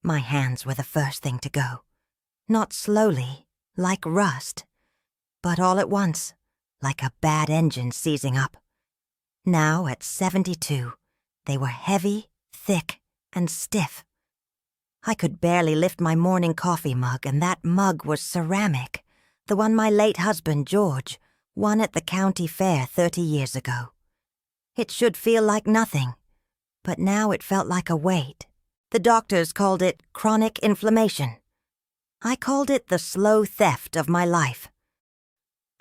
My hands were the first thing to go. Not slowly, like rust, but all at once, like a bad engine seizing up. Now, at 72, they were heavy, thick, and stiff. I could barely lift my morning coffee mug, and that mug was ceramic, the one my late husband, George, won at the county fair 30 years ago. It should feel like nothing, but now it felt like a weight. The doctors called it chronic inflammation. I called it the slow theft of my life.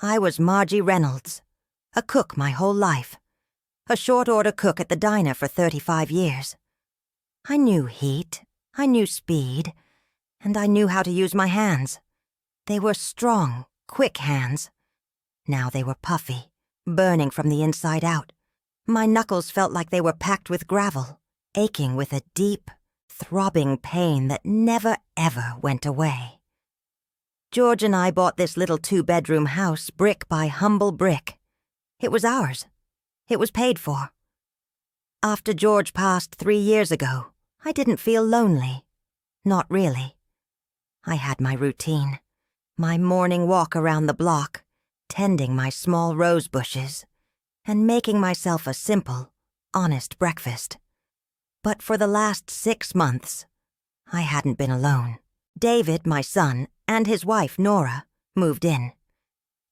I was Margie Reynolds, a cook my whole life, a short-order cook at the diner for 35 years. I knew heat, I knew speed, and I knew how to use my hands. They were strong, quick hands. Now they were puffy, burning from the inside out. My knuckles felt like they were packed with gravel, aching with a deep, throbbing pain that never ever went away. George and I bought this little 2-bedroom house brick by humble brick. It was ours. It was paid for. After George passed 3 years ago, I didn't feel lonely. Not really. I had my routine, my morning walk around the block, tending my small rose bushes, and making myself a simple, honest breakfast. But for the last 6 months, I hadn't been alone. David, my son, and his wife, Nora, moved in.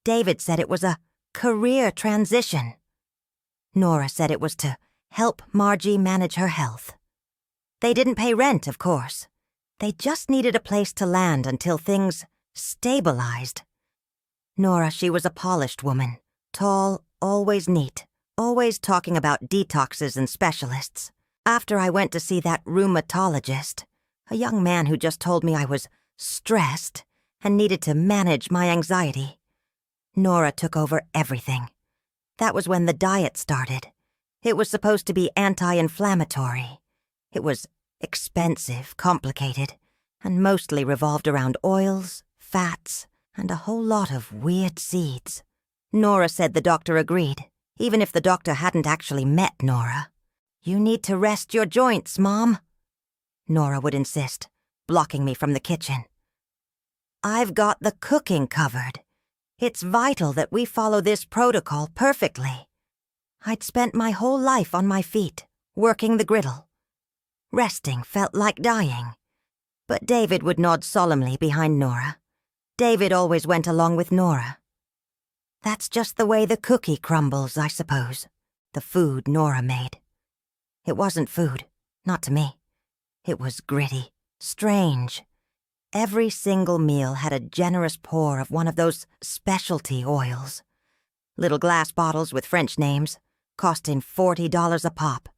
David said it was a career transition. Nora said it was to help Margie manage her health. They didn't pay rent, of course. They just needed a place to land until things stabilized. Nora, she was a polished woman, tall, always neat, always talking about detoxes and specialists. After I went to see that rheumatologist, a young man who just told me I was stressed and needed to manage my anxiety, Nora took over everything. That was when the diet started. It was supposed to be anti-inflammatory. It was expensive, complicated, and mostly revolved around oils, fats, and a whole lot of weird seeds. Nora said the doctor agreed, even if the doctor hadn't actually met Nora. "You need to rest your joints, Mom," Nora would insist, blocking me from the kitchen. "I've got the cooking covered. It's vital that we follow this protocol perfectly." I'd spent my whole life on my feet, working the griddle. Resting felt like dying. But David would nod solemnly behind Nora. David always went along with Nora. That's just the way the cookie crumbles, I suppose. The food Nora made. It wasn't food, not to me. It was gritty, strange. Every single meal had a generous pour of one of those specialty oils. Little glass bottles with French names, costing $40 a pop.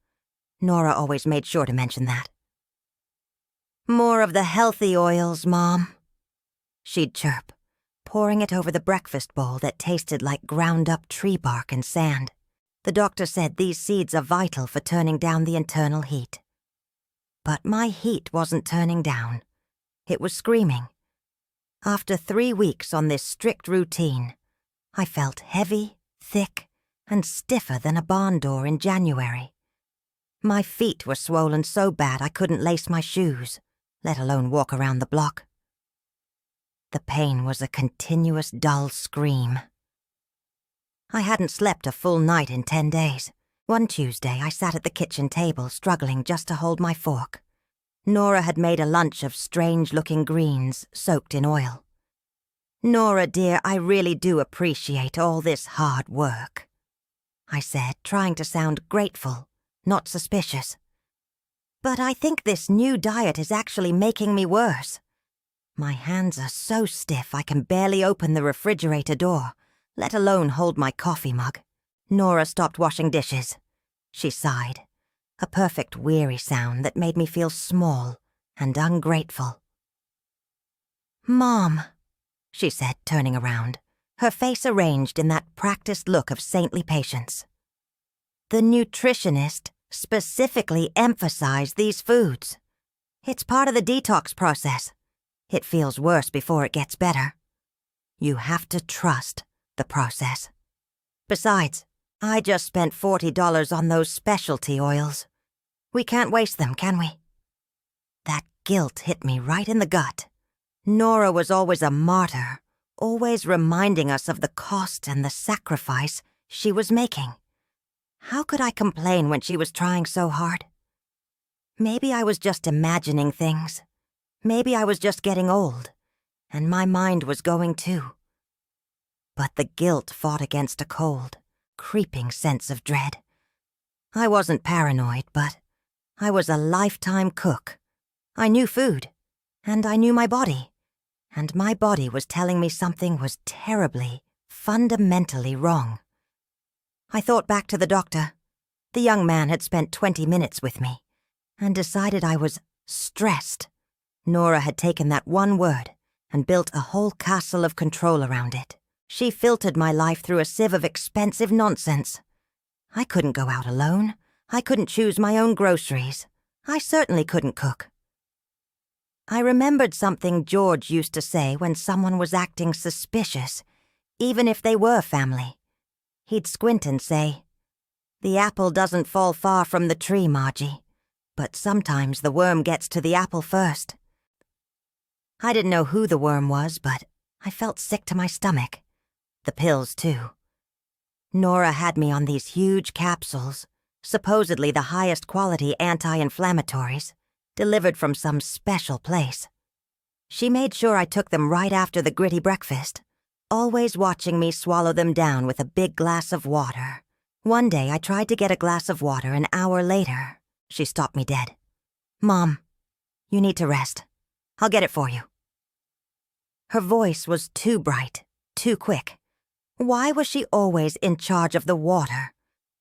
Nora always made sure to mention that. "More of the healthy oils, Mom," she'd chirp, pouring it over the breakfast bowl that tasted like ground-up tree bark and sand. The doctor said these seeds are vital for turning down the internal heat. But my heat wasn't turning down. It was screaming. After 3 weeks on this strict routine, I felt heavy, thick, and stiffer than a barn door in January. My feet were swollen so bad I couldn't lace my shoes, let alone walk around the block. The pain was a continuous dull scream. I hadn't slept a full night in 10 days. One Tuesday, I sat at the kitchen table struggling just to hold my fork. Nora had made a lunch of strange-looking greens soaked in oil. "Nora, dear, I really do appreciate all this hard work," I said, trying to sound grateful, not suspicious. "But I think this new diet is actually making me worse. My hands are so stiff I can barely open the refrigerator door, let alone hold my coffee mug." Nora stopped washing dishes. She sighed, a perfect weary sound that made me feel small and ungrateful. "Mom," she said, turning around, her face arranged in that practiced look of saintly patience. "The nutritionist specifically emphasized these foods. It's part of the detox process. It feels worse before it gets better. You have to trust the process. Besides, I just spent $40 on those specialty oils. We can't waste them, can we?" That guilt hit me right in the gut. Nora was always a martyr, always reminding us of the cost and the sacrifice she was making. How could I complain when she was trying so hard? Maybe I was just imagining things. Maybe I was just getting old, and my mind was going too. But the guilt fought against a cold, creeping sense of dread. I wasn't paranoid, but I was a lifetime cook. I knew food, and I knew my body, and my body was telling me something was terribly, fundamentally wrong. I thought back to the doctor. The young man had spent 20 minutes with me, and decided I was stressed. Nora had taken that one word and built a whole castle of control around it. She filtered my life through a sieve of expensive nonsense. I couldn't go out alone. I couldn't choose my own groceries. I certainly couldn't cook. I remembered something George used to say when someone was acting suspicious, even if they were family. He'd squint and say, "The apple doesn't fall far from the tree, Margie, but sometimes the worm gets to the apple first." I didn't know who the worm was, but I felt sick to my stomach. The pills, too. Nora had me on these huge capsules, supposedly the highest quality anti-inflammatories, delivered from some special place. She made sure I took them right after the gritty breakfast, always watching me swallow them down with a big glass of water. One day I tried to get a glass of water an hour later. She stopped me dead. "Mom, you need to rest. I'll get it for you." Her voice was too bright, too quick. Why was she always in charge of the water?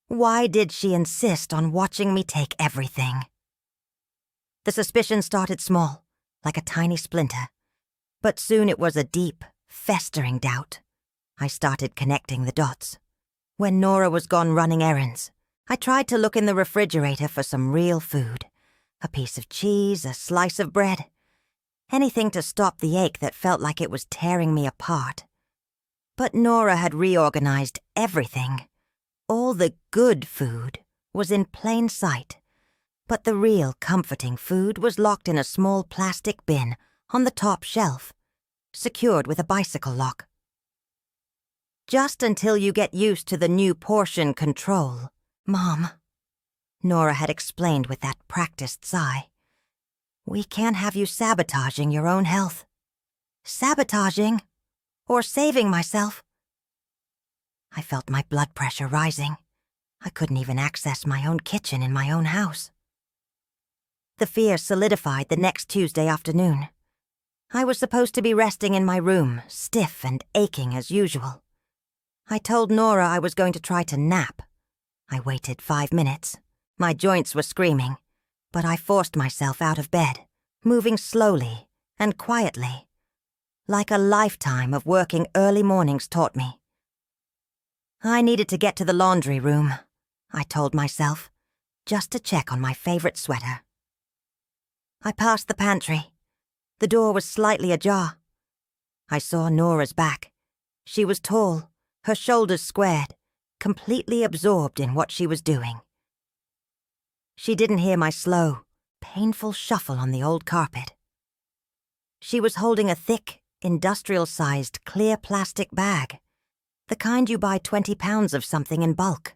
Why did she insist on watching me take everything? The suspicion started small, like a tiny splinter, but soon it was a deep, festering doubt. I started connecting the dots. When Nora was gone running errands, I tried to look in the refrigerator for some real food. A piece of cheese, a slice of bread. Anything to stop the ache that felt like it was tearing me apart. But Nora had reorganized everything. All the good food was in plain sight, but the real comforting food was locked in a small plastic bin on the top shelf, secured with a bicycle lock. "Just until you get used to the new portion control, Mom," Nora had explained with that practiced sigh. "We can't have you sabotaging your own health." Sabotaging? Or saving myself? I felt my blood pressure rising. I couldn't even access my own kitchen in my own house. The fear solidified the next Tuesday afternoon. I was supposed to be resting in my room, stiff and aching as usual. I told Nora I was going to try to nap. I waited 5 minutes. My joints were screaming, but I forced myself out of bed, moving slowly and quietly, like a lifetime of working early mornings taught me. I needed to get to the laundry room, I told myself, just to check on my favorite sweater. I passed the pantry. The door was slightly ajar. I saw Nora's back. She was tall, her shoulders squared, completely absorbed in what she was doing. She didn't hear my slow, painful shuffle on the old carpet. She was holding a thick, industrial-sized clear plastic bag, the kind you buy 20 pounds of something in bulk.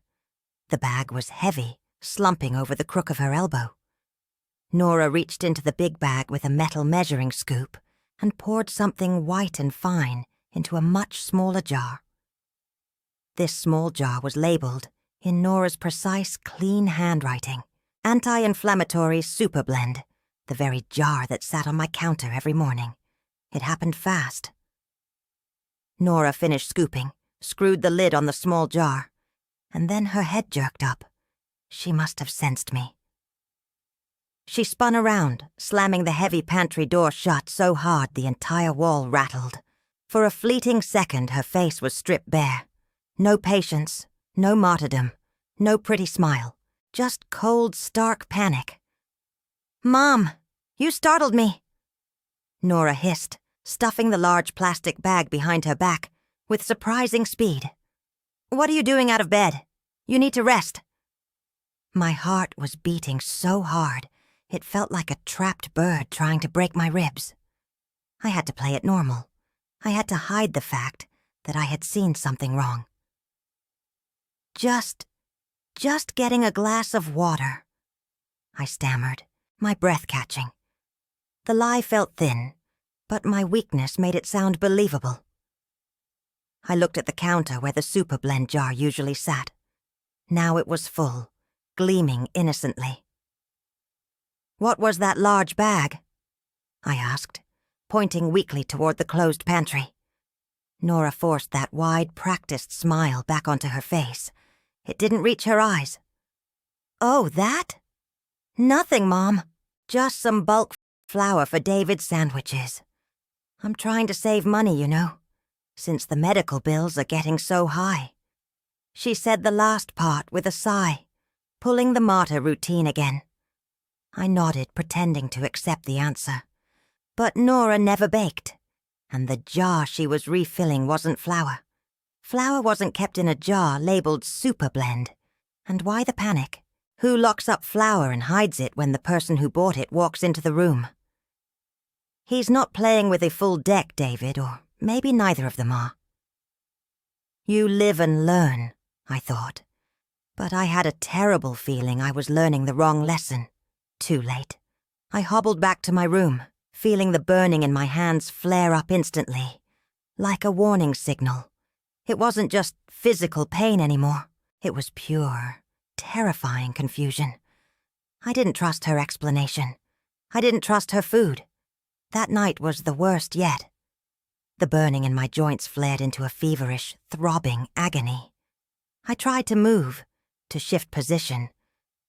The bag was heavy, slumping over the crook of her elbow. Nora reached into the big bag with a metal measuring scoop and poured something white and fine into a much smaller jar. This small jar was labeled, in Nora's precise, clean handwriting, Anti-Inflammatory Super Blend, the very jar that sat on my counter every morning. It happened fast. Nora finished scooping, screwed the lid on the small jar, and then her head jerked up. She must have sensed me. She spun around, slamming the heavy pantry door shut so hard the entire wall rattled. For a fleeting second, her face was stripped bare. No patience, no martyrdom, no pretty smile, just cold, stark panic. "Mom, you startled me," Nora hissed, stuffing the large plastic bag behind her back with surprising speed. "What are you doing out of bed? You need to rest." My heart was beating so hard, It felt like a trapped bird trying to break my ribs. I had to play it normal. I had to hide the fact that I had seen something wrong. Just getting a glass of water, I stammered, my breath catching. The lie felt thin, but my weakness made it sound believable. I looked at the counter where the super blend jar usually sat. Now it was full, gleaming innocently. "What was that large bag?" I asked, pointing weakly toward the closed pantry. Nora forced that wide, practiced smile back onto her face. It didn't reach her eyes. "Oh, that? Nothing, Mom. Just some bulk flour for David's sandwiches. I'm trying to save money, you know, since the medical bills are getting so high." She said the last part with a sigh, pulling the martyr routine again. I nodded, pretending to accept the answer. But Nora never baked, and the jar she was refilling wasn't flour. Flour wasn't kept in a jar labeled Super Blend. And why the panic? Who locks up flour and hides it when the person who bought it walks into the room? He's not playing with a full deck, David, or maybe neither of them are. You live and learn, I thought. But I had a terrible feeling I was learning the wrong lesson. Too late. I hobbled back to my room, feeling the burning in my hands flare up instantly, like a warning signal. It wasn't just physical pain anymore. It was pure, terrifying confusion. I didn't trust her explanation. I didn't trust her food. That night was the worst yet. The burning in my joints flared into a feverish, throbbing agony. I tried to move, to shift position,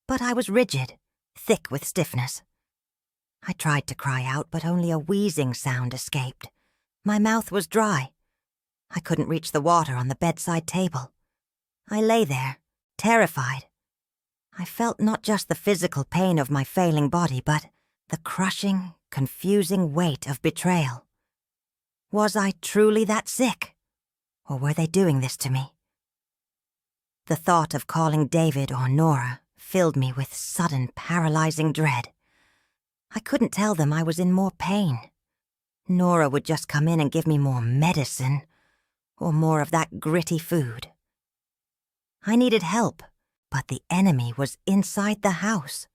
but I was rigid, thick with stiffness. I tried to cry out, but only a wheezing sound escaped. My mouth was dry. I couldn't reach the water on the bedside table. I lay there, terrified. I felt not just the physical pain of my failing body, but the crushing, confusing weight of betrayal. Was I truly that sick? Or were they doing this to me? The thought of calling David or Nora filled me with sudden, paralyzing dread. I couldn't tell them I was in more pain. Nora would just come in and give me more medicine, or more of that gritty food. I needed help, but the enemy was inside the house.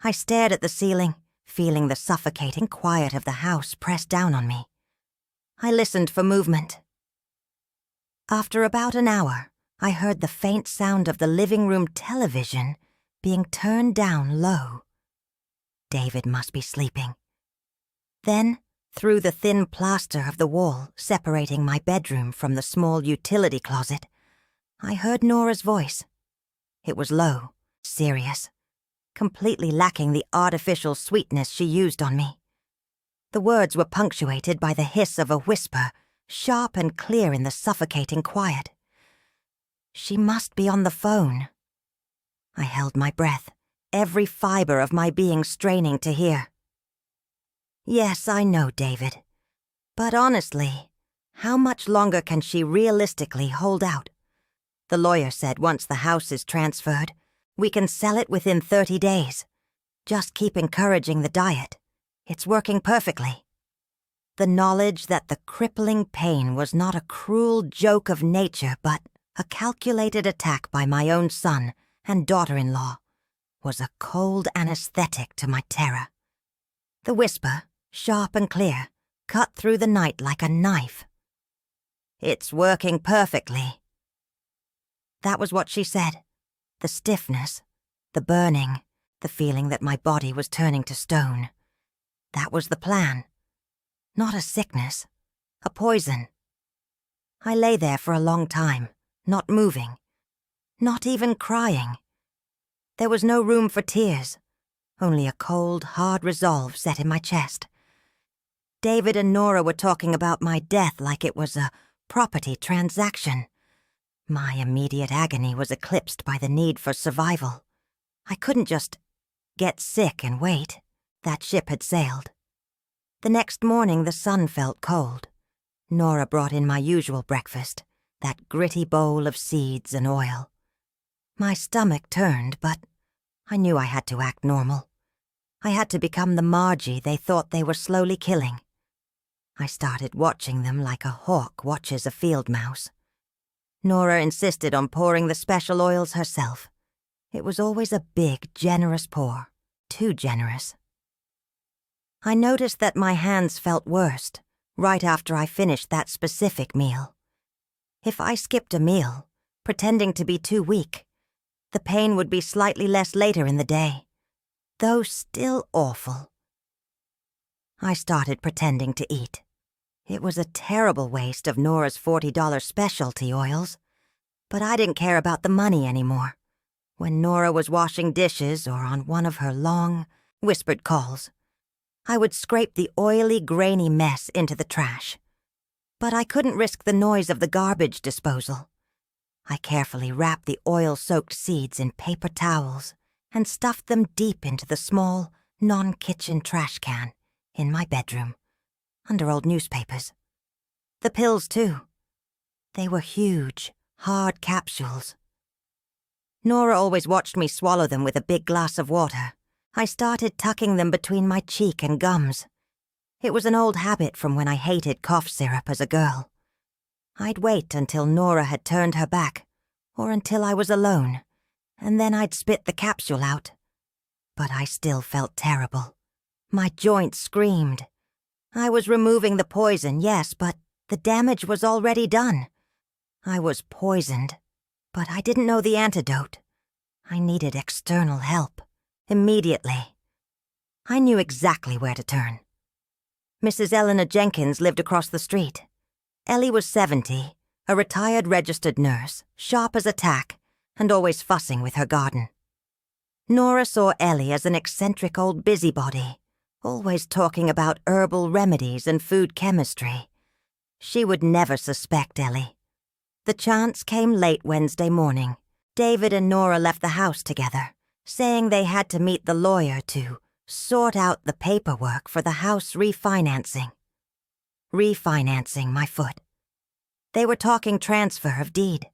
I stared at the ceiling, feeling the suffocating quiet of the house press down on me. I listened for movement. After about an hour, I heard the faint sound of the living room television being turned down low. David must be sleeping. Then, through the thin plaster of the wall separating my bedroom from the small utility closet, I heard Nora's voice. It was low, serious, completely lacking the artificial sweetness she used on me. The words were punctuated by the hiss of a whisper, sharp and clear in the suffocating quiet. She must be on the phone. I held my breath, every fiber of my being straining to hear. Yes, I know, David. But honestly, how much longer can she realistically hold out? The lawyer said once the house is transferred, we can sell it within 30 days. Just keep encouraging the diet. It's working perfectly. The knowledge that the crippling pain was not a cruel joke of nature, but a calculated attack by my own son and daughter-in-law, was a cold anesthetic to my terror. The whisper, sharp and clear, cut through the night like a knife. It's working perfectly. That was what she said. The stiffness, the burning, the feeling that my body was turning to stone. That was the plan. Not a sickness, a poison. I lay there for a long time, not moving, not even crying. There was no room for tears, only a cold, hard resolve set in my chest. David and Nora were talking about my death like it was a property transaction. My immediate agony was eclipsed by the need for survival. I couldn't just get sick and wait. That ship had sailed. The next morning the sun felt cold. Nora brought in my usual breakfast, that gritty bowl of seeds and oil. My stomach turned, but I knew I had to act normal. I had to become the Margie they thought they were slowly killing. I started watching them like a hawk watches a field mouse. Nora insisted on pouring the special oils herself. It was always a big, generous pour. Too generous. I noticed that my hands felt worst right after I finished that specific meal. If I skipped a meal, pretending to be too weak, the pain would be slightly less later in the day, though still awful. I started pretending to eat. It was a terrible waste of Nora's $40 specialty oils, but I didn't care about the money anymore. When Nora was washing dishes or on one of her long, whispered calls, I would scrape the oily, grainy mess into the trash. But I couldn't risk the noise of the garbage disposal. I carefully wrapped the oil-soaked seeds in paper towels and stuffed them deep into the small, non-kitchen trash can in my bedroom, under old newspapers. The pills, too. They were huge, hard capsules. Nora always watched me swallow them with a big glass of water. I started tucking them between my cheek and gums. It was an old habit from when I hated cough syrup as a girl. I'd wait until Nora had turned her back, or until I was alone, and then I'd spit the capsule out. But I still felt terrible. My joints screamed. I was removing the poison, yes, but the damage was already done. I was poisoned, but I didn't know the antidote. I needed external help. Immediately. I knew exactly where to turn. Mrs. Eleanor Jenkins lived across the street. Ellie was 70, a retired registered nurse, sharp as a tack, and always fussing with her garden. Nora saw Ellie as an eccentric old busybody, always talking about herbal remedies and food chemistry. She would never suspect Ellie. The chance came late Wednesday morning. David and Nora left the house together, saying they had to meet the lawyer to sort out the paperwork for the house refinancing. Refinancing my foot. They were talking transfer of deed.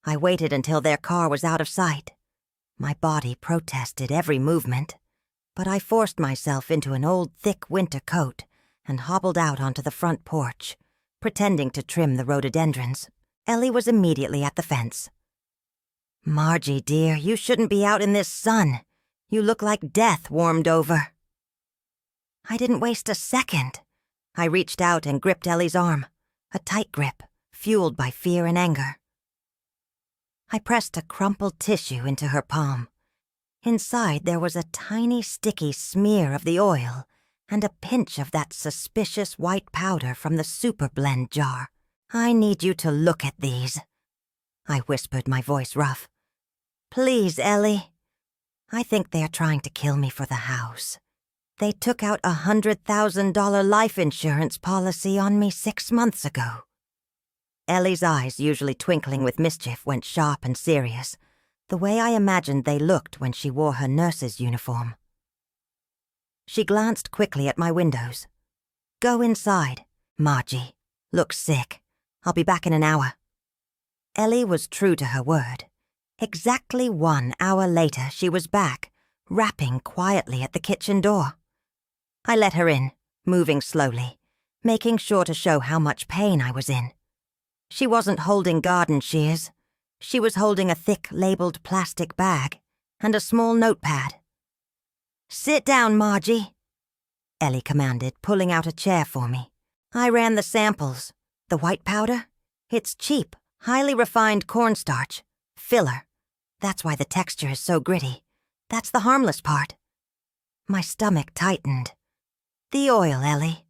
I waited until their car was out of sight. My body protested every movement, but I forced myself into an old thick winter coat and hobbled out onto the front porch, pretending to trim the rhododendrons. Ellie was immediately at the fence. "Margie, dear, you shouldn't be out in this sun. You look like death warmed over." I didn't waste a second. I reached out and gripped Ellie's arm, a tight grip, fueled by fear and anger. I pressed a crumpled tissue into her palm. Inside there was a tiny sticky smear of the oil and a pinch of that suspicious white powder from the super blend jar. "I need you to look at these," I whispered, my voice rough. "Please, Ellie. I think they are trying to kill me for the house. They took out a $100,000 life insurance policy on me 6 months ago." Ellie's eyes, usually twinkling with mischief, went sharp and serious, the way I imagined they looked when she wore her nurse's uniform. She glanced quickly at my windows. "Go inside, Margie. Look sick. I'll be back in an hour." Ellie was true to her word. Exactly 1 hour later, she was back, rapping quietly at the kitchen door. I let her in, moving slowly, making sure to show how much pain I was in. She wasn't holding garden shears. She was holding a thick, labeled plastic bag and a small notepad. "Sit down, Margie," Ellie commanded, pulling out a chair for me. "I ran the samples. The white powder? It's cheap, highly refined cornstarch. Filler. That's why the texture is so gritty. That's the harmless part." My stomach tightened. "The oil, Ellie.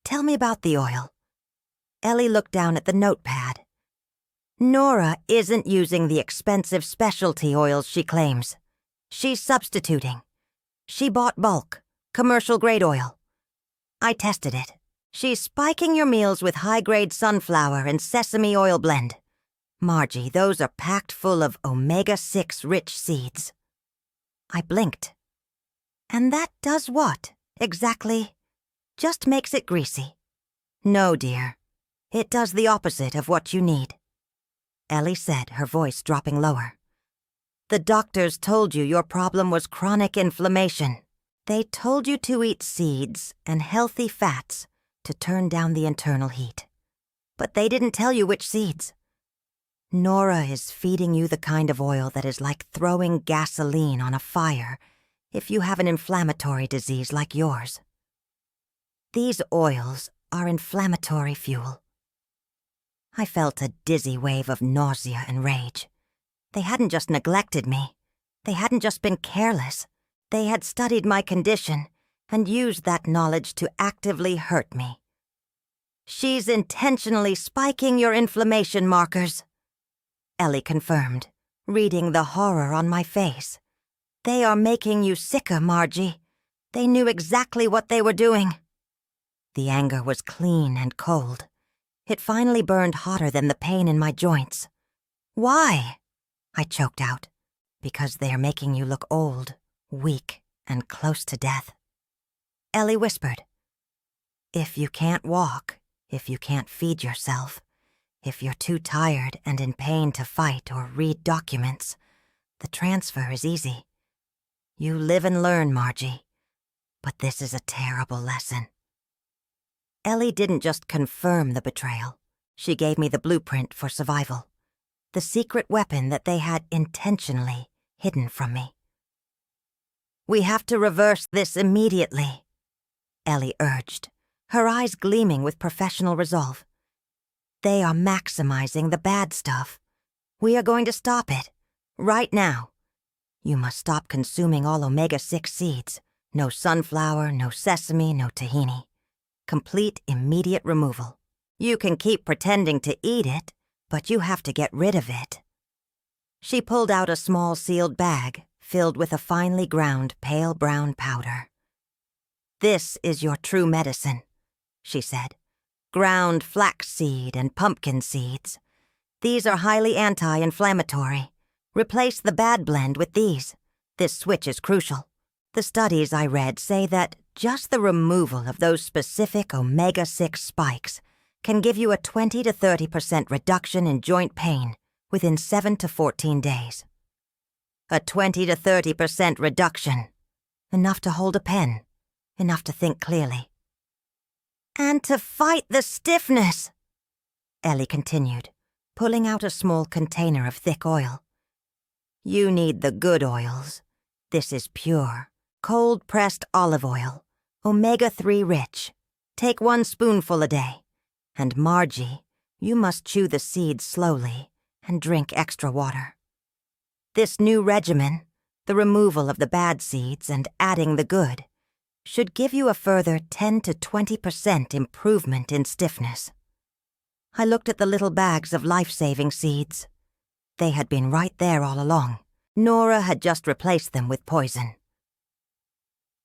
Tell me about the oil." Ellie looked down at the notepad. "Nora isn't using the expensive specialty oils she claims. She's substituting. She bought bulk, commercial-grade oil. I tested it. She's spiking your meals with high-grade sunflower and sesame oil blend. Margie, those are packed full of omega-6 rich seeds." I blinked. "And that does what, exactly? Just makes it greasy." "No, dear. It does the opposite of what you need," Ellie said, her voice dropping lower. "The doctors told you your problem was chronic inflammation. They told you to eat seeds and healthy fats to turn down the internal heat. But they didn't tell you which seeds. Nora is feeding you the kind of oil that is like throwing gasoline on a fire if you have an inflammatory disease like yours. These oils are inflammatory fuel. I felt a dizzy wave of nausea and rage. They hadn't just neglected me. They hadn't just been careless. They had studied my condition and used that knowledge to actively hurt me. She's intentionally spiking your inflammation markers, Ellie confirmed, reading the horror on my face. They are making you sicker, Margie. They knew exactly what they were doing. The anger was clean and cold. It finally burned hotter than the pain in my joints. Why? I choked out. Because they are making you look old, weak, and close to death. Ellie whispered, if you can't walk, if you can't feed yourself, if you're too tired and in pain to fight or read documents, the transfer is easy. You live and learn, Margie. But this is a terrible lesson. Ellie didn't just confirm the betrayal. She gave me the blueprint for survival, the secret weapon that they had intentionally hidden from me. We have to reverse this immediately, Ellie urged, her eyes gleaming with professional resolve. They are maximizing the bad stuff. We are going to stop it, right now. You must stop consuming all omega-6 seeds. No sunflower, no sesame, no tahini. Complete immediate removal. You can keep pretending to eat it, but you have to get rid of it. She pulled out a small sealed bag filled with a finely ground pale brown powder. This is your true medicine, she said. Ground flaxseed and pumpkin seeds. These are highly anti-inflammatory. Replace the bad blend with these. This switch is crucial. The studies I read say that just the removal of those specific omega-6 spikes can give you a 20 to 30% reduction in joint pain within 7 to 14 days. A 20 to 30% reduction. Enough to hold a pen. Enough to think clearly. And to fight the stiffness, Ellie continued, pulling out a small container of thick oil. You need the good oils. This is pure, cold-pressed olive oil, omega-3 rich. Take 1 spoonful a day. And Margie, you must chew the seeds slowly and drink extra water. This new regimen, the removal of the bad seeds and adding the good, should give you a further 10 to 20% improvement in stiffness. I looked at the little bags of life-saving seeds. They had been right there all along. Nora had just replaced them with poison.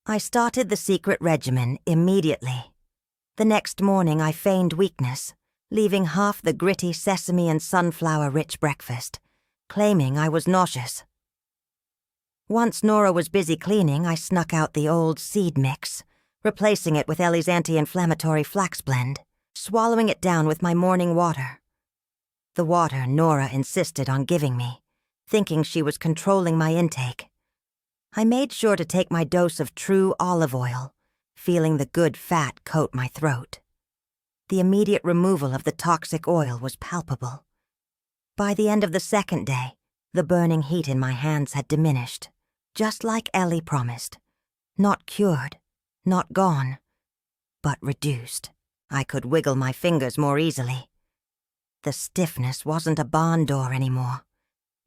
I started the secret regimen immediately. The next morning I feigned weakness, leaving half the gritty sesame and sunflower-rich breakfast, claiming I was nauseous. Once Nora was busy cleaning, I snuck out the old seed mix, replacing it with Ellie's anti-inflammatory flax blend, swallowing it down with my morning water. The water Nora insisted on giving me, thinking she was controlling my intake. I made sure to take my dose of true olive oil, feeling the good fat coat my throat. The immediate removal of the toxic oil was palpable. By the end of the second day, the burning heat in my hands had diminished, just like Ellie promised. Not cured, not gone, but reduced. I could wiggle my fingers more easily. The stiffness wasn't a barn door anymore.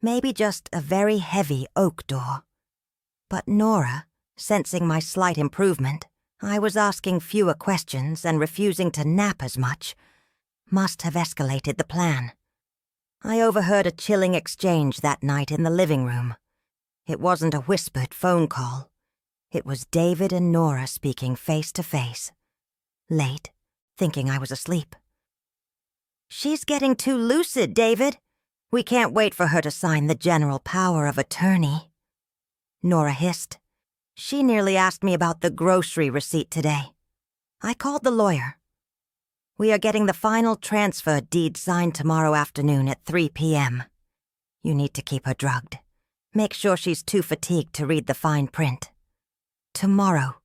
Maybe just a very heavy oak door. But Nora, sensing my slight improvement, I was asking fewer questions and refusing to nap as much, must have escalated the plan. I overheard a chilling exchange that night in the living room. It wasn't a whispered phone call. It was David and Nora speaking face to face. Late, thinking I was asleep. She's getting too lucid, David. We can't wait for her to sign the general power of attorney. Nora hissed. She nearly asked me about the grocery receipt today. I called the lawyer. We are getting the final transfer deed signed tomorrow afternoon at 3 p.m. You need to keep her drugged. Make sure she's too fatigued to read the fine print. Tomorrow,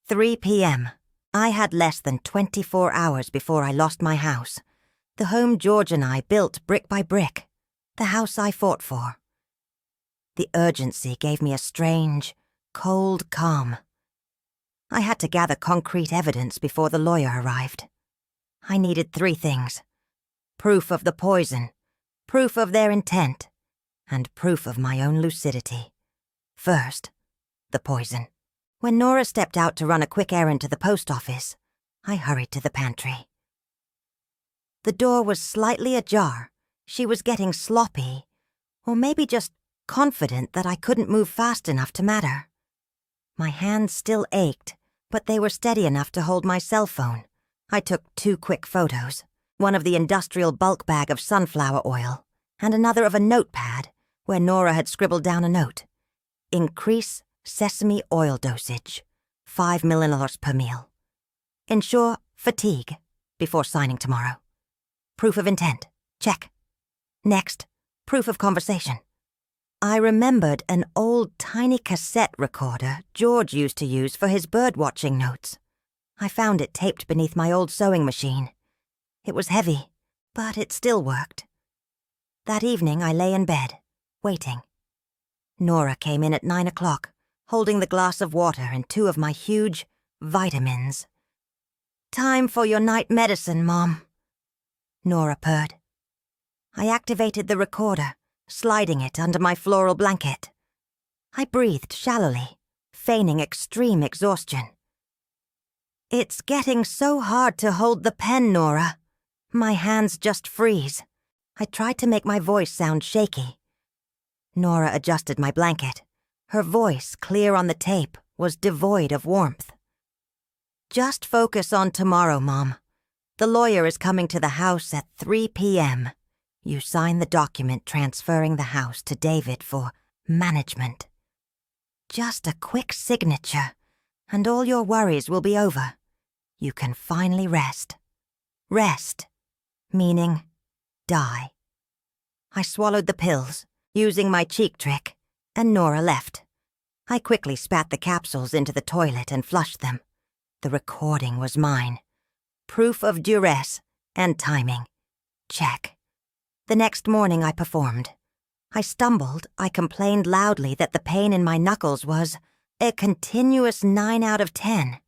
3 p.m. I had less than 24 hours before I lost my house. The home George and I built brick by brick. The house I fought for. The urgency gave me a strange, cold calm. I had to gather concrete evidence before the lawyer arrived. I needed 3 things: proof of the poison, proof of their intent, and proof of my own lucidity. First, the poison. When Nora stepped out to run a quick errand to the post office, I hurried to the pantry. The door was slightly ajar. She was getting sloppy, or maybe just confident that I couldn't move fast enough to matter. My hands still ached, but they were steady enough to hold my cell phone. I took 2 quick photos, one of the industrial bulk bag of sunflower oil, and another of a notepad where Nora had scribbled down a note. Increase sesame oil dosage, 5 milliliters per meal. Ensure fatigue before signing tomorrow. Proof of intent. Check. Next, proof of conversation. I remembered an old tiny cassette recorder George used to use for his birdwatching notes. I found it taped beneath my old sewing machine. It was heavy, but it still worked. That evening I lay in bed, waiting. Nora came in at 9 o'clock, holding the glass of water and 2 of my huge vitamins. "Time for your night medicine, Mom," Nora purred. I activated the recorder, sliding it under my floral blanket. I breathed shallowly, feigning extreme exhaustion. "It's getting so hard to hold the pen, Nora. My hands just freeze." I tried to make my voice sound shaky. Nora adjusted my blanket. Her voice, clear on the tape, was devoid of warmth. "Just focus on tomorrow, Mom. The lawyer is coming to the house at 3 p.m. You sign the document transferring the house to David for management. Just a quick signature, and all your worries will be over. You can finally rest. Rest, meaning die." I swallowed the pills, using my cheek trick, and Nora left. I quickly spat the capsules into the toilet and flushed them. The recording was mine. Proof of duress and timing. Check. The next morning I performed. I stumbled, I complained loudly that the pain in my knuckles was a continuous 9 out of 10,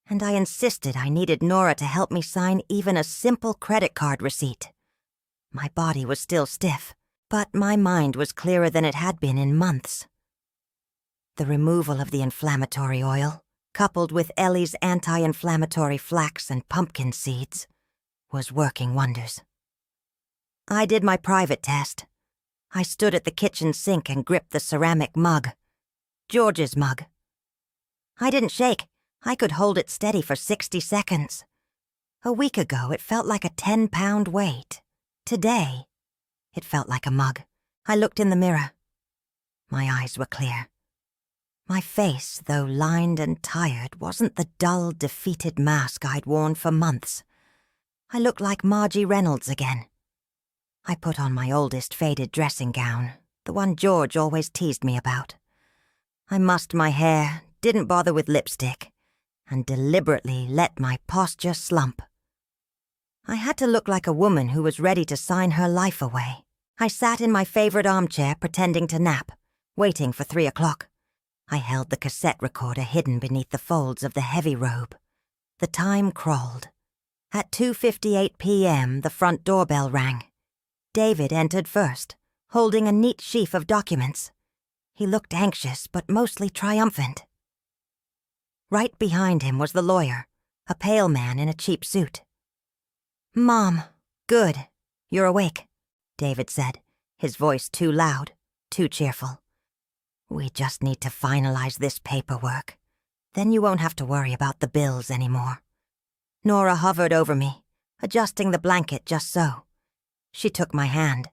and I insisted I needed Nora to help me sign even a simple credit card receipt. My body was still stiff, but my mind was clearer than it had been in months. The removal of the inflammatory oil, coupled with Ellie's anti-inflammatory flax and pumpkin seeds, was working wonders. I did my private test. I stood at the kitchen sink and gripped the ceramic mug. George's mug. I didn't shake. I could hold it steady for 60 seconds. A week ago, it felt like a 10-pound weight. Today, it felt like a mug. I looked in the mirror. My eyes were clear. My face, though lined and tired, wasn't the dull, defeated mask I'd worn for months. I looked like Margie Reynolds again. I put on my oldest faded dressing gown, the one George always teased me about. I mussed my hair, didn't bother with lipstick, and deliberately let my posture slump. I had to look like a woman who was ready to sign her life away. I sat in my favorite armchair pretending to nap, waiting for 3 o'clock. I held the cassette recorder hidden beneath the folds of the heavy robe. The time crawled. At 2:58 p.m., the front doorbell rang. David entered first, holding a neat sheaf of documents. He looked anxious, but mostly triumphant. Right behind him was the lawyer, a pale man in a cheap suit. "Mom, good. You're awake," David said, his voice too loud, too cheerful. "We just need to finalize this paperwork. Then you won't have to worry about the bills anymore." Nora hovered over me, adjusting the blanket just so. She took my hand,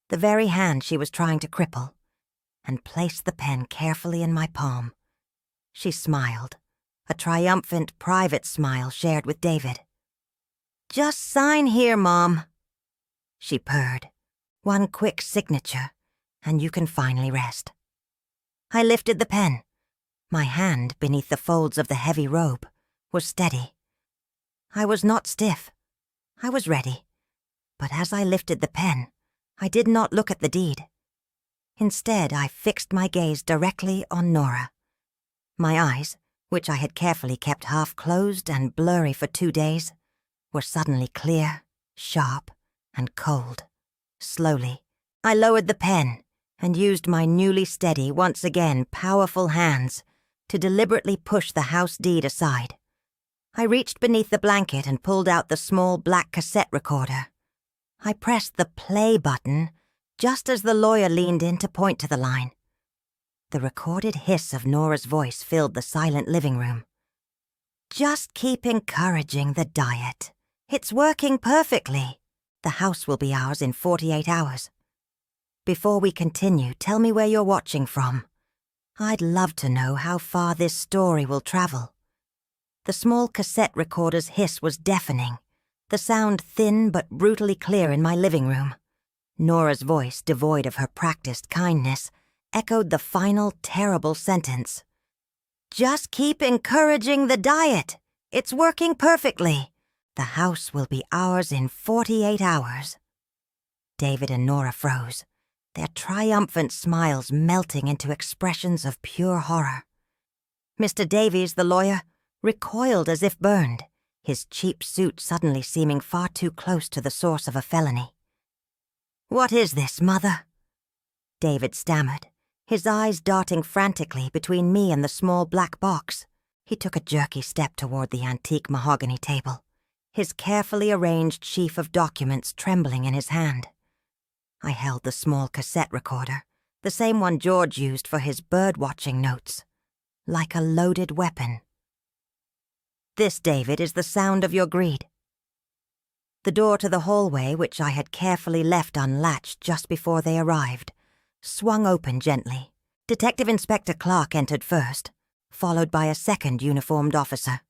the very hand she was trying to cripple, and placed the pen carefully in my palm. She smiled, a triumphant private smile shared with David. "Just sign here, Mom," she purred. "One quick signature, and you can finally rest." I lifted the pen. My hand beneath the folds of the heavy robe was steady. I was not stiff. I was ready. But as I lifted the pen, I did not look at the deed. Instead, I fixed my gaze directly on Nora. My eyes, which I had carefully kept half closed and blurry for 2 days, were suddenly clear, sharp, and cold. Slowly, I lowered the pen and used my newly steady, once again powerful hands to deliberately push the house deed aside. I reached beneath the blanket and pulled out the small black cassette recorder. I pressed the play button just as the lawyer leaned in to point to the line. The recorded hiss of Nora's voice filled the silent living room. "Just keep encouraging the diet. It's working perfectly. The house will be ours in 48 hours. Before we continue, tell me where you're watching from. I'd love to know how far this story will travel." The small cassette recorder's hiss was deafening, the sound thin but brutally clear in my living room. Nora's voice, devoid of her practiced kindness, echoed the final terrible sentence. "Just keep encouraging the diet. It's working perfectly. The house will be ours in 48 hours. David and Nora froze, their triumphant smiles melting into expressions of pure horror. Mr. Davies, the lawyer, recoiled as if burned, his cheap suit suddenly seeming far too close to the source of a felony. "What is this, Mother?" David stammered, his eyes darting frantically between me and the small black box. He took a jerky step toward the antique mahogany table, his carefully arranged sheaf of documents trembling in his hand. I held the small cassette recorder, the same one George used for his bird-watching notes, like a loaded weapon. "This, David, is the sound of your greed." The door to the hallway, which I had carefully left unlatched just before they arrived, swung open gently. Detective Inspector Clark entered first, followed by a second uniformed officer.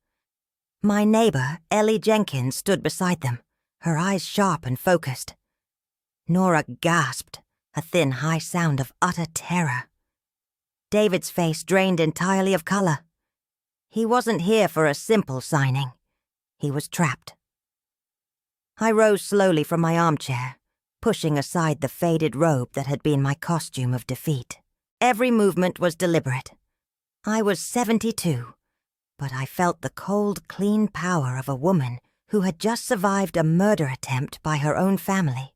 My neighbor, Ellie Jenkins, stood beside them, her eyes sharp and focused. Nora gasped, a thin, high sound of utter terror. David's face drained entirely of color. He wasn't here for a simple signing. He was trapped. I rose slowly from my armchair, pushing aside the faded robe that had been my costume of defeat. Every movement was deliberate. I was 72, but I felt the cold, clean power of a woman who had just survived a murder attempt by her own family.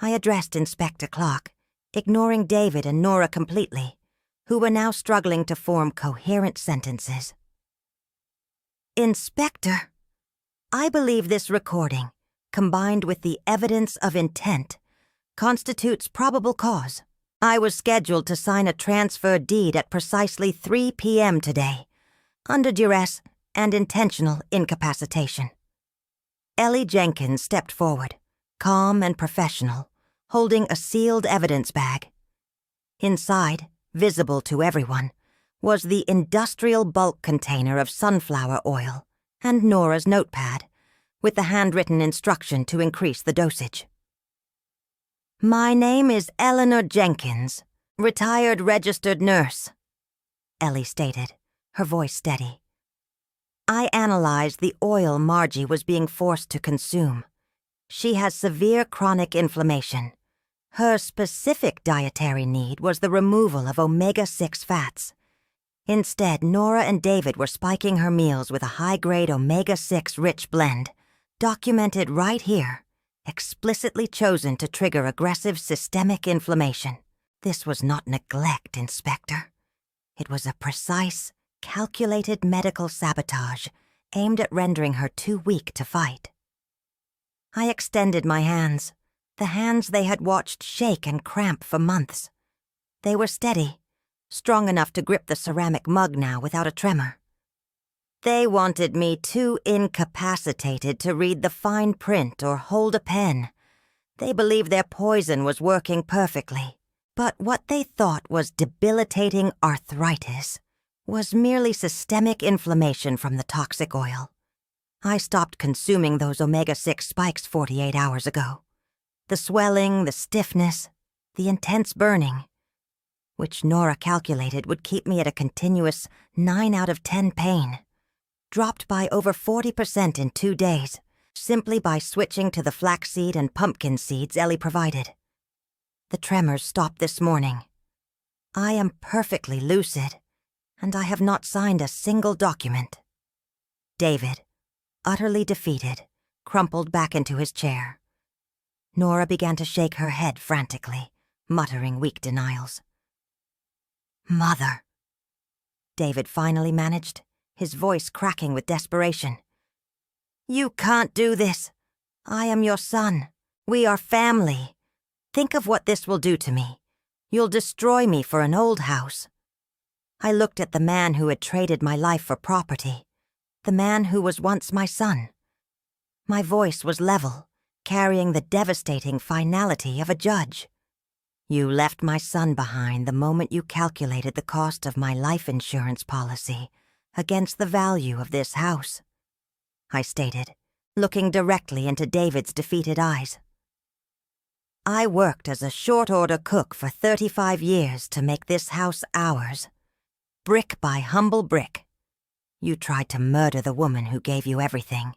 I addressed Inspector Clark, ignoring David and Nora completely, who were now struggling to form coherent sentences. "Inspector, I believe this recording, combined with the evidence of intent, constitutes probable cause. I was scheduled to sign a transfer deed at precisely 3 p.m. today, under duress and intentional incapacitation." Ellie Jenkins stepped forward, calm and professional, holding a sealed evidence bag. Inside, visible to everyone, was the industrial bulk container of sunflower oil and Nora's notepad, with the handwritten instruction to increase the dosage. "My name is Eleanor Jenkins, retired registered nurse," Ellie stated, her voice steady. "I analyzed the oil Margie was being forced to consume. She has severe chronic inflammation. Her specific dietary need was the removal of omega-6 fats. Instead, Nora and David were spiking her meals with a high-grade omega-6 rich blend, documented right here, explicitly chosen to trigger aggressive systemic inflammation. This was not neglect, Inspector. It was a precise, calculated medical sabotage aimed at rendering her too weak to fight." I extended my hands, the hands they had watched shake and cramp for months. They were steady, strong enough to grip the ceramic mug now without a tremor. "They wanted me too incapacitated to read the fine print or hold a pen. They believed their poison was working perfectly. But what they thought was debilitating arthritis was merely systemic inflammation from the toxic oil. I stopped consuming those omega-6 spikes 48 hours ago. The swelling, the stiffness, the intense burning. which Nora calculated would keep me at a continuous 9 out of 10 pain, dropped by over 40% in 2 days, simply by switching to the flaxseed and pumpkin seeds Ellie provided. The tremors stopped this morning. I am perfectly lucid, and I have not signed a single document. David, utterly defeated, crumpled back into his chair. Nora began to shake her head frantically, muttering weak denials. "Mother," David finally managed, his voice cracking with desperation. "You can't do this. I am your son. We are family. Think of what this will do to me. You'll destroy me for an old house." I looked at the man who had traded my life for property, the man who was once my son. My voice was level, carrying the devastating finality of a judge. "You left my son behind the moment you calculated the cost of my life insurance policy against the value of this house," I stated, looking directly into David's defeated eyes. "I worked as a short-order cook for 35 years to make this house ours, brick by humble brick. You tried to murder the woman who gave you everything,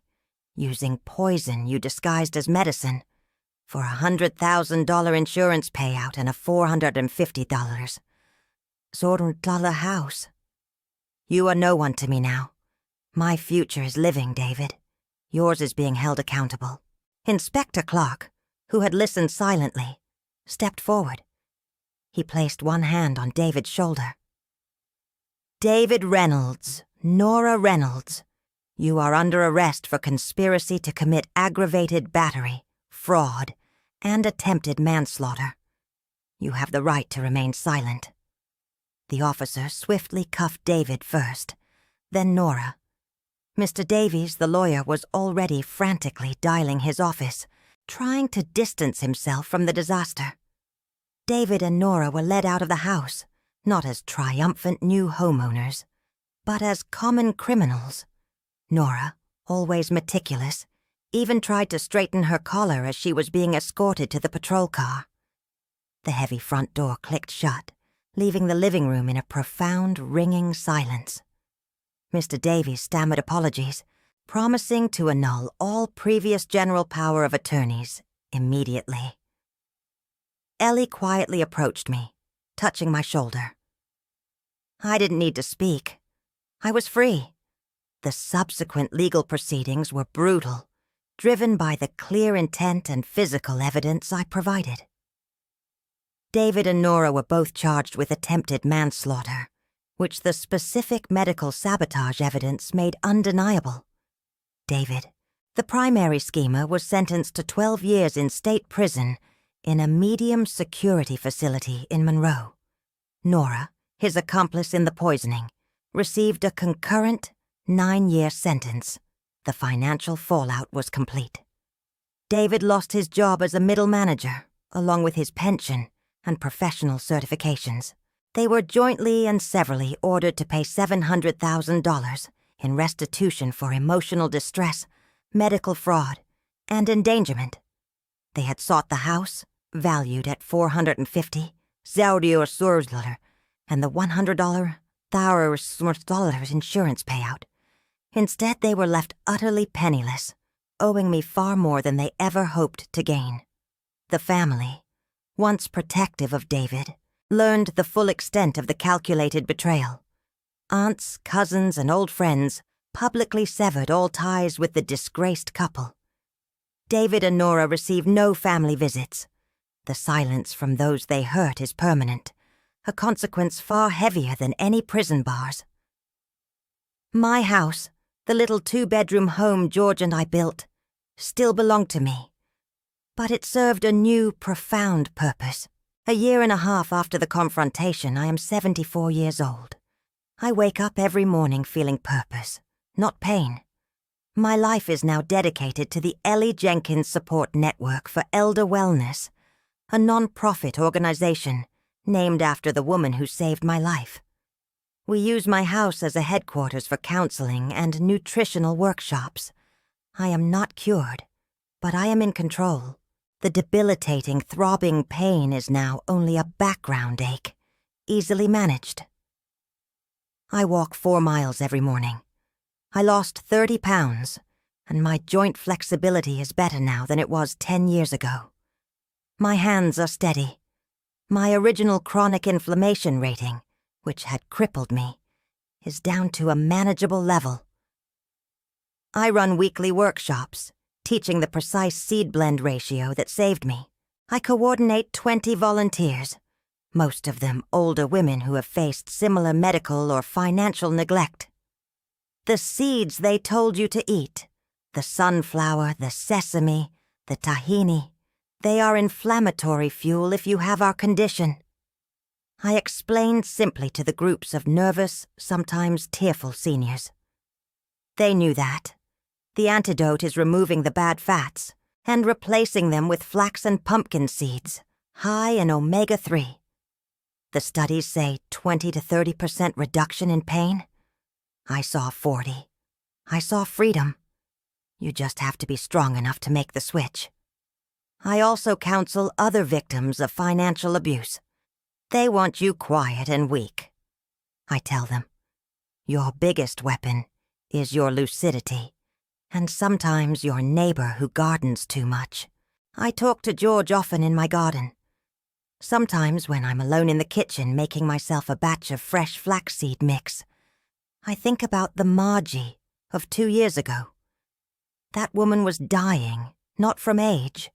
using poison you disguised as medicine, for a $100,000 insurance payout and a $450 $100 house. You are no one to me now. My future is living, David. Yours is being held accountable." Inspector Clark, who had listened silently, stepped forward. He placed one hand on David's shoulder. "David Reynolds, Nora Reynolds, you are under arrest for conspiracy to commit aggravated battery, fraud, and attempted manslaughter. You have the right to remain silent." The officer swiftly cuffed David first, then Nora. Mr. Davies, the lawyer, was already frantically dialing his office, trying to distance himself from the disaster. David and Nora were led out of the house, not as triumphant new homeowners, but as common criminals. Nora, always meticulous, even tried to straighten her collar as she was being escorted to the patrol car. The heavy front door clicked shut, leaving the living room in a profound, ringing silence. Mr. Davies stammered apologies, promising to annul all previous general power of attorneys immediately. Ellie quietly approached me, touching my shoulder. I didn't need to speak. I was free. The subsequent legal proceedings were brutal, driven by the clear intent and physical evidence I provided. David and Nora were both charged with attempted manslaughter, which the specific medical sabotage evidence made undeniable. David, the primary schemer, was sentenced to 12 years in state prison in a medium security facility in Monroe. Nora, his accomplice in the poisoning, received a concurrent 9-year sentence. The financial fallout was complete. David lost his job as a middle manager, along with his pension and professional certifications. They were jointly and severally ordered to pay $700,000 in restitution for emotional distress, medical fraud, and endangerment. They had sought the house, valued at $450,000, and the $100,000 insurance payout. Instead, they were left utterly penniless, owing me far more than they ever hoped to gain. The family, once protective of David, learned the full extent of the calculated betrayal. Aunts, cousins, and old friends publicly severed all ties with the disgraced couple. David and Nora received no family visits. The silence from those they hurt is permanent, a consequence far heavier than any prison bars. My house, the little 2-bedroom home George and I built, still belonged to me. But it served a new, profound purpose. A year and a half after the confrontation, I am 74 years old. I wake up every morning feeling purpose, not pain. My life is now dedicated to the Ellie Jenkins Support Network for Elder Wellness, a non-profit organization named after the woman who saved my life. We use my house as a headquarters for counseling and nutritional workshops. I am not cured, but I am in control. The debilitating, throbbing pain is now only a background ache, easily managed. I walk 4 miles every morning. I lost 30 pounds, and my joint flexibility is better now than it was 10 years ago. My hands are steady. My original chronic inflammation rating, which had crippled me, is down to a manageable level. I run weekly workshops, teaching the precise seed blend ratio that saved me. I coordinate 20 volunteers, most of them older women who have faced similar medical or financial neglect. The seeds they told you to eat, the sunflower, the sesame, the tahini, they are inflammatory fuel if you have our condition. I explained simply to the groups of nervous, sometimes tearful seniors. They knew that. The antidote is removing the bad fats and replacing them with flax and pumpkin seeds, high in omega-3. The studies say 20 to 30% reduction in pain. I saw 40. I saw freedom. You just have to be strong enough to make the switch. I also counsel other victims of financial abuse. They want you quiet and weak. I tell them, your biggest weapon is your lucidity, and sometimes your neighbor who gardens too much. I talk to George often in my garden. Sometimes when I'm alone in the kitchen making myself a batch of fresh flaxseed mix, I think about the Margie of 2 years ago. That woman was dying, not from age,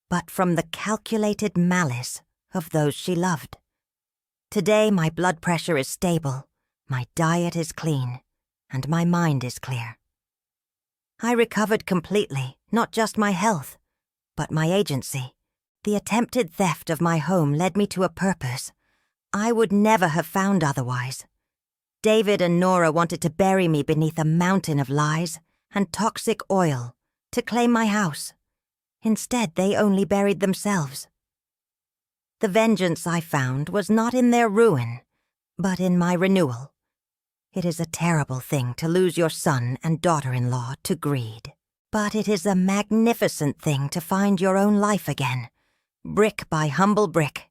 but from the calculated malice of those she loved. Today my blood pressure is stable, my diet is clean, and my mind is clear. I recovered completely, not just my health, but my agency. The attempted theft of my home led me to a purpose I would never have found otherwise. David and Nora wanted to bury me beneath a mountain of lies and toxic oil to claim my house. Instead, they only buried themselves. The vengeance I found was not in their ruin, but in my renewal. It is a terrible thing to lose your son and daughter-in-law to greed, but it is a magnificent thing to find your own life again, brick by humble brick,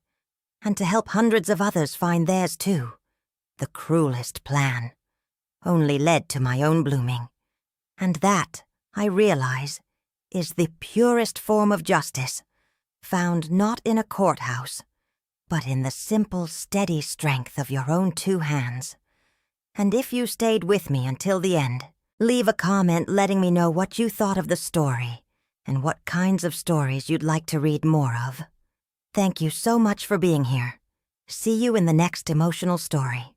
and to help hundreds of others find theirs too. The cruelest plan only led to my own blooming, and that, I realize, is the purest form of justice, found not in a courthouse, but in the simple, steady strength of your own 2 hands. And if you stayed with me until the end, leave a comment letting me know what you thought of the story and what kinds of stories you'd like to read more of. Thank you so much for being here. See you in the next emotional story.